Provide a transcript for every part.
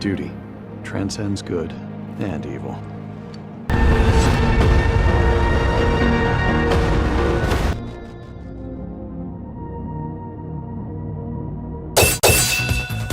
duty transcends good and evil.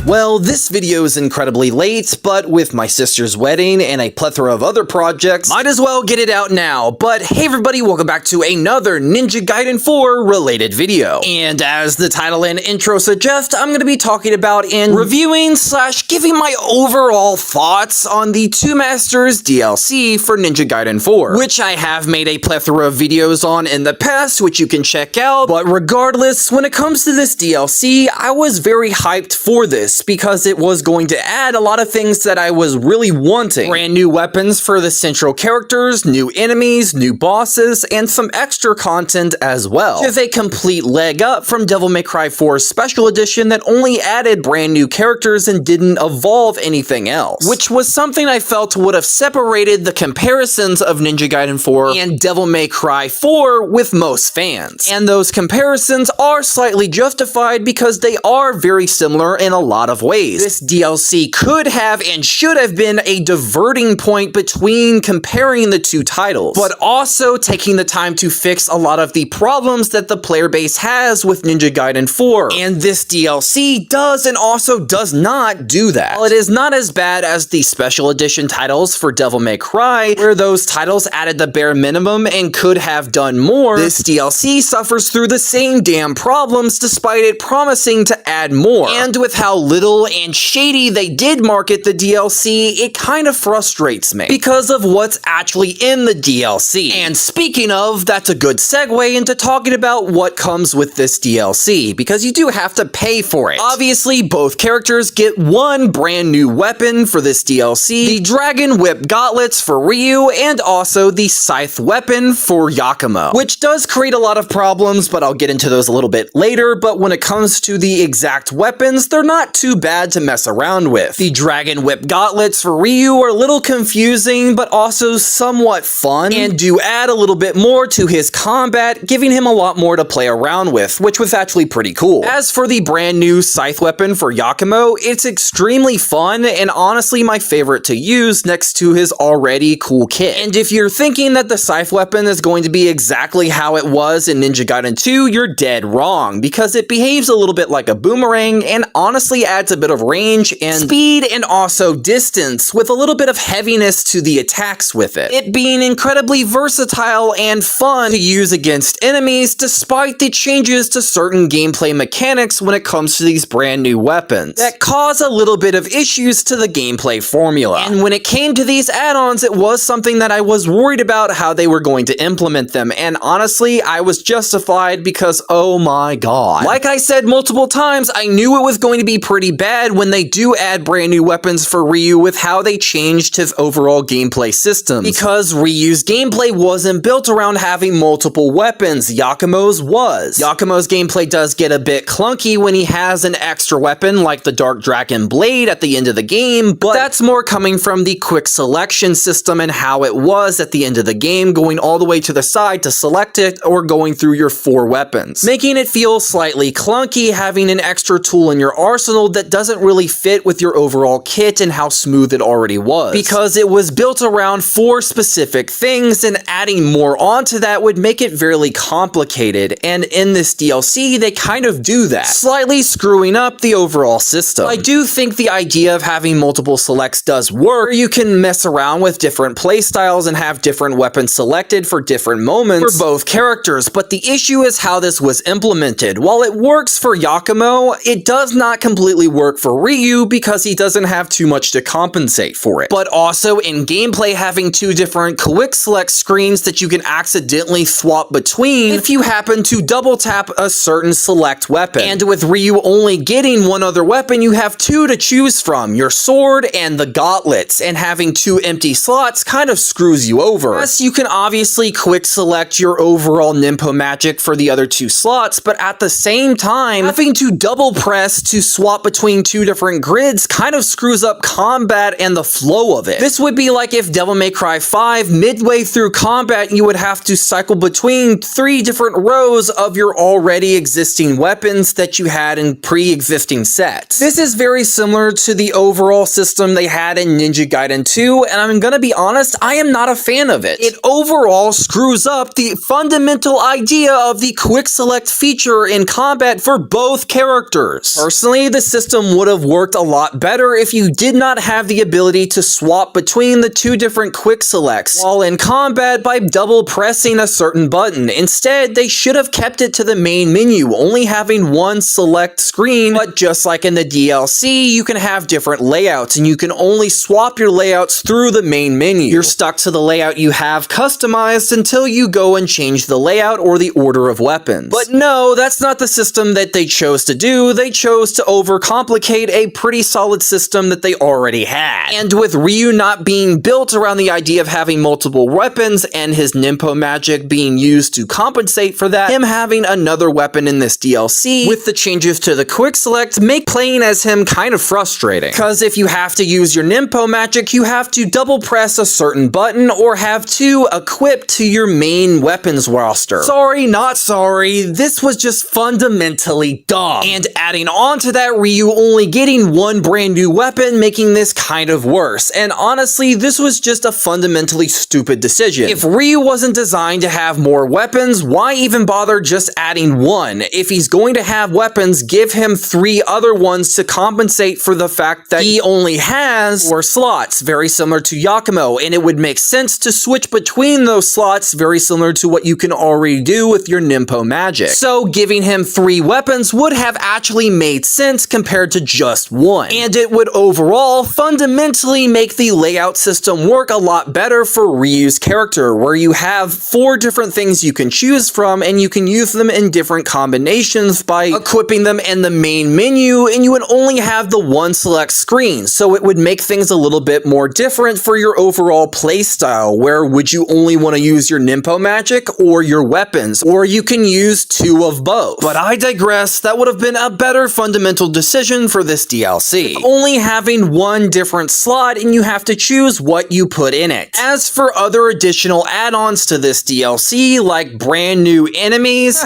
Well, this video is incredibly late, but with my sister's wedding and a plethora of other projects, might as well get it out now. But hey everybody, welcome back to another Ninja Gaiden 4 related video. And as the title and intro suggest, I'm going to be talking about and reviewing / giving my overall thoughts on the Two Masters DLC for Ninja Gaiden 4, which I have made a plethora of videos on in the past, which you can check out. But regardless, when it comes to this DLC, I was very hyped for this, because it was going to add a lot of things that I was really wanting. Brand new weapons for the central characters, new enemies, new bosses, and some extra content as well. With a complete leg up from Devil May Cry 4's Special Edition that only added brand new characters and didn't evolve anything else, which was something I felt would have separated the comparisons of Ninja Gaiden 4 and Devil May Cry 4 with most fans. And those comparisons are slightly justified because they are very similar in a lot of ways. This DLC could have and should have been a diverting point between comparing the two titles, but also taking the time to fix a lot of the problems that the player base has with Ninja Gaiden 4. And this DLC does and also does not do that. While it is not as bad as the Special Edition titles for Devil May Cry, where those titles added the bare minimum and could have done more, this DLC suffers through the same damn problems despite it promising to add more. And with how little and shady they did market the DLC, it kind of frustrates me because of what's actually in the DLC. And speaking of, that's a good segue into talking about what comes with this DLC, because you do have to pay for it. Obviously, both characters get one brand new weapon for this DLC, the Dragon Whip Gauntlets for Ryu, and also the Scythe weapon for Yakima, which does create a lot of problems, but I'll get into those a little bit later. But when it comes to the exact weapons, they're not too bad to mess around with. The Dragon Whip Gauntlets for Ryu are a little confusing, but also somewhat fun, and do add a little bit more to his combat, giving him a lot more to play around with, which was actually pretty cool. As for the brand new Scythe weapon for Yakima, it's extremely fun, and honestly my favorite to use next to his already cool kit. And if you're thinking that the Scythe weapon is going to be exactly how it was in Ninja Gaiden 2, you're dead wrong, because it behaves a little bit like a boomerang, and honestly adds a bit of range and speed and also distance, with a little bit of heaviness to the attacks with it. It being incredibly versatile and fun to use against enemies, despite the changes to certain gameplay mechanics when it comes to these brand new weapons that cause a little bit of issues to the gameplay formula. And when it came to these add-ons, it was something that I was worried about how they were going to implement them, and honestly, I was justified because oh my god. Like I said multiple times, I knew it was going to be pretty bad when they do add brand new weapons for Ryu with how they changed his overall gameplay systems. Because Ryu's gameplay wasn't built around having multiple weapons, Yakima's was. Yakima's gameplay does get a bit clunky when he has an extra weapon like the Dark Dragon Blade at the end of the game, but that's more coming from the quick selection system and how it was at the end of the game, going all the way to the side to select it or going through your 4 weapons, making it feel slightly clunky having an extra tool in your arsenal that doesn't really fit with your overall kit and how smooth it already was, because it was built around 4 specific things, and adding more onto that would make it fairly complicated. And in this DLC they kind of do that, slightly screwing up the overall system. I do think the idea of having multiple selects does work, where you can mess around with different playstyles and have different weapons selected for different moments for both characters, but the issue is how this was implemented. While it works for Yakima, it does not completely work for Ryu because he doesn't have too much to compensate for it. But also in gameplay, having 2 different quick select screens that you can accidentally swap between if you happen to double tap a certain select weapon. And with Ryu only getting 1 other weapon, you have 2 to choose from, your sword and the gauntlets, and having 2 empty slots kind of screws you over. Yes, you can obviously quick select your overall Ninpo magic for the other 2 slots, but at the same time, having to double press to swap swap between two different grids kind of screws up combat and the flow of it. This would be like if Devil May Cry 5, midway through combat, you would have to cycle between 3 different rows of your already existing weapons that you had in pre-existing sets. This is very similar to the overall system they had in Ninja Gaiden 2, and I'm gonna be honest, I am not a fan of it. It overall screws up the fundamental idea of the quick select feature in combat for both characters. Personally, the system would have worked a lot better if you did not have the ability to swap between the 2 different quick selects while in combat by double pressing a certain button. Instead, they should have kept it to the main menu, only having one select screen, but just like in the DLC, you can have different layouts and you can only swap your layouts through the main menu. You're stuck to the layout you have customized until you go and change the layout or the order of weapons. But no, that's not the system that they chose to do. They chose to overcomplicate a pretty solid system that they already had. And with Ryu not being built around the idea of having multiple weapons and his Ninpo magic being used to compensate for that, him having another weapon in this DLC with the changes to the quick select make playing as him kind of frustrating. Because if you have to use your Ninpo magic, you have to double press a certain button or have 2 equipped to your main weapons roster. Sorry, not sorry, this was just fundamentally dumb. And adding on to that, Ryu only getting 1 brand new weapon, making this kind of worse. And honestly, this was just a fundamentally stupid decision. If Ryu wasn't designed to have more weapons, why even bother just adding 1? If he's going to have weapons, give him 3 other ones to compensate for the fact that he only has 4 slots, very similar to Yakima, and it would make sense to switch between those slots, very similar to what you can already do with your Ninpo magic. So giving him 3 weapons would have actually made sense compared to just 1. And it would overall fundamentally make the layout system work a lot better for Ryu's character, where you have 4 different things you can choose from and you can use them in different combinations by equipping them in the main menu, and you would only have the 1 select screen, so it would make things a little bit more different for your overall playstyle, where would you only want to use your Ninpo magic or your weapons, or you can use 2 of both. But I digress, that would have been a better fundamental decision for this DLC. Only having 1 different slot and you have to choose what you put in it. As for other additional add-ons to this DLC, like brand new enemies,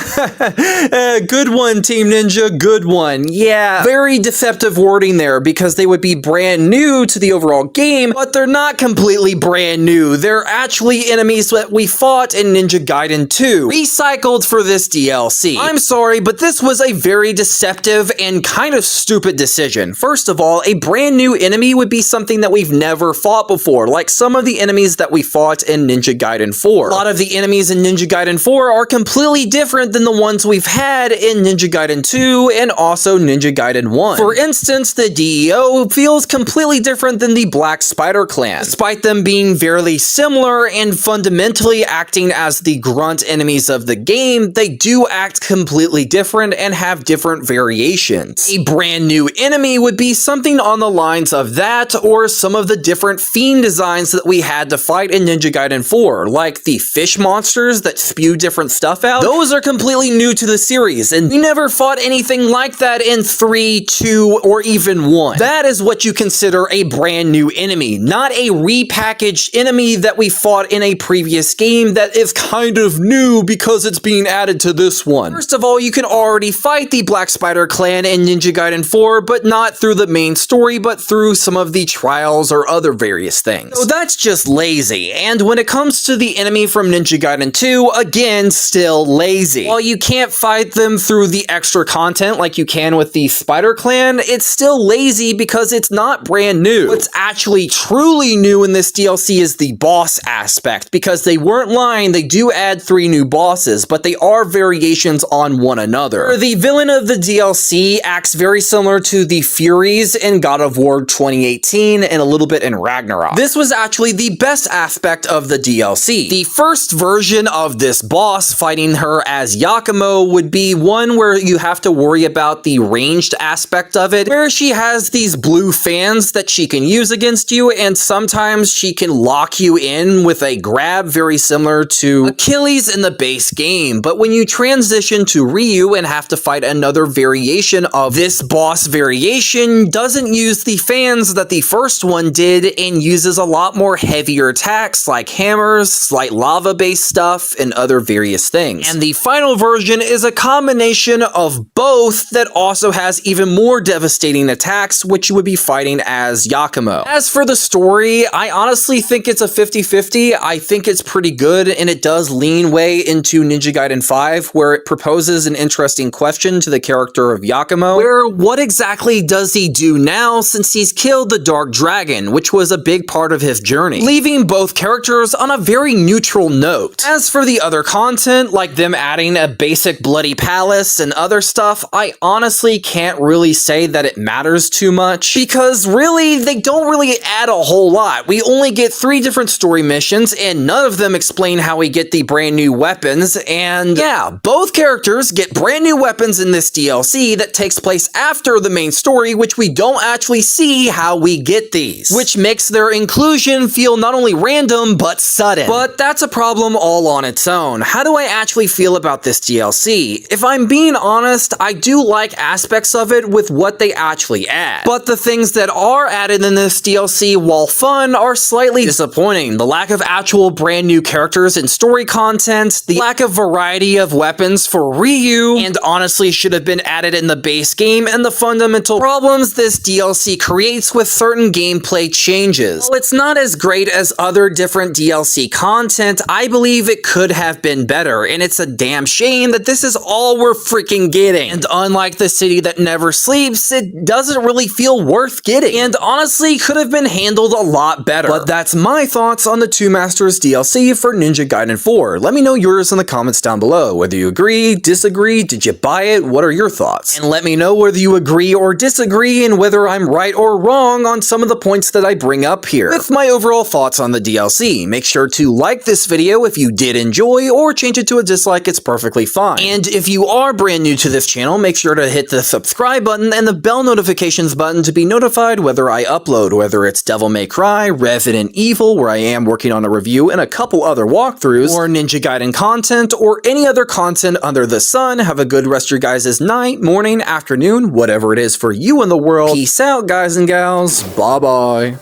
good one, Team Ninja, good one. Yeah, very deceptive wording there, because they would be brand new to the overall game, but they're not completely brand new. They're actually enemies that we fought in Ninja Gaiden 2, recycled for this DLC. I'm sorry, but this was a very deceptive and kind of stupid decision. First of all, a brand new enemy would be something that we've never fought before, like some of the enemies that we fought in Ninja Gaiden 4. A lot of the enemies in Ninja Gaiden 4 are completely different than the ones we've had in Ninja Gaiden 2 and also Ninja Gaiden 1. For instance, the DEO feels completely different than the Black Spider Clan. Despite them being very similar and fundamentally acting as the grunt enemies of the game, they do act completely different and have different variations. A brand new enemy would be something on the lines of that, or some of the different fiend designs that we had to fight in Ninja Gaiden 4, like the fish monsters that spew different stuff out. Those are completely new to the series, and we never fought anything like that in 3, 2, or even 1. That is what you consider a brand new enemy, not a repackaged enemy that we fought in a previous game that is kind of new because it's being added to this one. First of all, you can already fight the Black Spider Clan in Ninja Gaiden 4, but not through the main story, but through some of the trials or other various things. So that's just lazy. And when it comes to the enemy from Ninja Gaiden 2, again, still lazy. While you can't fight them through the extra content like you can with the Spider Clan, it's still lazy because it's not brand new. What's actually truly new in this DLC is the boss aspect, because they weren't lying, they do add 3 new bosses, but they are variations on one another. The villain of the DLC acts very similar to the Furies in God of War 2018 and a little bit in Ragnarok. This was actually the best aspect of the DLC. The first version of this boss, fighting her as Yakima, would be one where you have to worry about the ranged aspect of it, where she has these blue fans that she can use against you, and sometimes she can lock you in with a grab very similar to Achilles in the base game. But when you transition to Ryu and have to fight another variation of this boss variation doesn't use the fans that the first one did and uses a lot more heavier attacks like hammers, slight lava-based stuff, and other various things. And the final version is a combination of both that also has even more devastating attacks, which you would be fighting as Yakima. As for the story, I honestly think it's a 50-50. I think it's pretty good, and it does lean way into Ninja Gaiden 5, where it proposes an interesting question to the character of Yakima, where what exactly does he do now since he's killed the Dark Dragon, which was a big part of his journey, leaving both characters on a very neutral note. As for the other content, like them adding a basic bloody palace and other stuff, I honestly can't really say that it matters too much, because really, they don't really add a whole lot. We only get 3 different story missions, and none of them explain how we get the brand new weapons, and yeah, both characters get brand new weapons in this DLC that takes place after the main story, which we don't actually see how we get these, which makes their inclusion feel not only random, but sudden. But that's a problem all on its own. How do I actually feel about this DLC? If I'm being honest, I do like aspects of it with what they actually add, but the things that are added in this DLC, while fun, are slightly disappointing. The lack of actual brand new characters and story content, the lack of variety of weapons for Ryu, and honestly should have been added in the base game, and the fundamental problems this DLC creates with certain gameplay changes. While it's not as great as other different DLC content, I believe it could have been better, and it's a damn shame that this is all we're freaking getting. And unlike the city that never sleeps, it doesn't really feel worth getting, and honestly could have been handled a lot better. But that's my thoughts on the Two Masters DLC for Ninja Gaiden 4. Let me know yours in the comments down below, whether you agree, disagree, did you buy it, what are your thoughts? And let me know whether you agree or disagree and whether I'm right or wrong on some of the points that I bring up here. With my overall thoughts on the DLC, make sure to like this video if you did enjoy, or change it to a dislike, it's perfectly fine. And if you are brand new to this channel, make sure to hit the subscribe button and the bell notifications button to be notified whether I upload, whether it's Devil May Cry, Resident Evil, where I am working on a review and a couple other walkthroughs, or Ninja Gaiden content, or any other content under the sun. Have a good rest of your guys' night, morning, afternoon, whatever it is for you in the world. Peace out, guys and gals. Bye-bye.